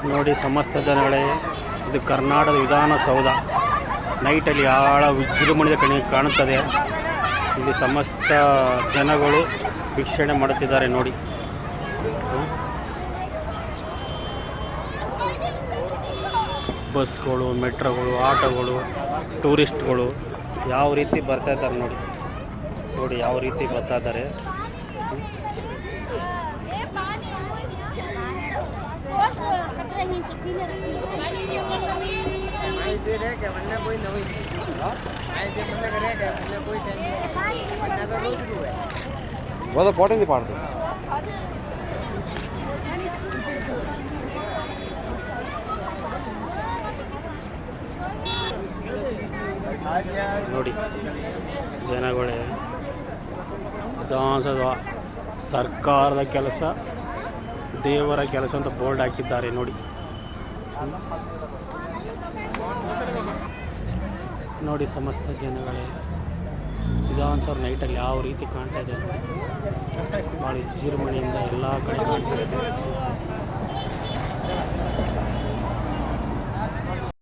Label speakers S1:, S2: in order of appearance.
S1: ನೋಡಿ ಸಮಸ್ತ ಜನಗಳೇ, ಇದು ಕರ್ನಾಟಕದ ವಿಧಾನಸೌಧ. ನೈಟಲ್ಲಿ ಆಳ ವಿಜೃಂಭಣೆಯ ಕಾಣುತ್ತದೆ. ಇಲ್ಲಿ ಸಮಸ್ತ ಜನಗಳು ವೀಕ್ಷಣೆ ಮಾಡುತ್ತಿದ್ದಾರೆ ನೋಡಿ. ಬಸ್ಗಳು, ಮೆಟ್ರೋಗಳು, ಆಟೋಗಳು, ಟೂರಿಸ್ಟ್ಗಳು ಯಾವ ರೀತಿ ಬರ್ತಾ ಇದ್ದಾರೆ ನೋಡಿ. ನೋಡಿ ಯಾವ ರೀತಿ ಬರ್ತಾ ಇದ್ದಾರೆ. ನೋಡಿ ಜನಗಳೇ, ವಿಧಾನಸೌಧ ಸರ್ಕಾರದ ಕೆಲಸ, ದೇವರ ಕೆಲಸ ಅಂತ ಬೋರ್ಡ್ ಹಾಕಿದ್ದಾರೆ ನೋಡಿ. ನೋಡಿ ಸಮಸ್ತ ಜನಗಳೇ, ವಿಧಾನಸೌಧ ನೈಟಲ್ಲಿ ಯಾವ ರೀತಿ ಕಾಣ್ತಾ ಇದೆ ನೋಡಿ. ಭಾಳ ವಿಜೃಂಭಣೆಯಿಂದ ಎಲ್ಲ ಕಡೆ ಕಾಣ್ತಾ ಇದೆ.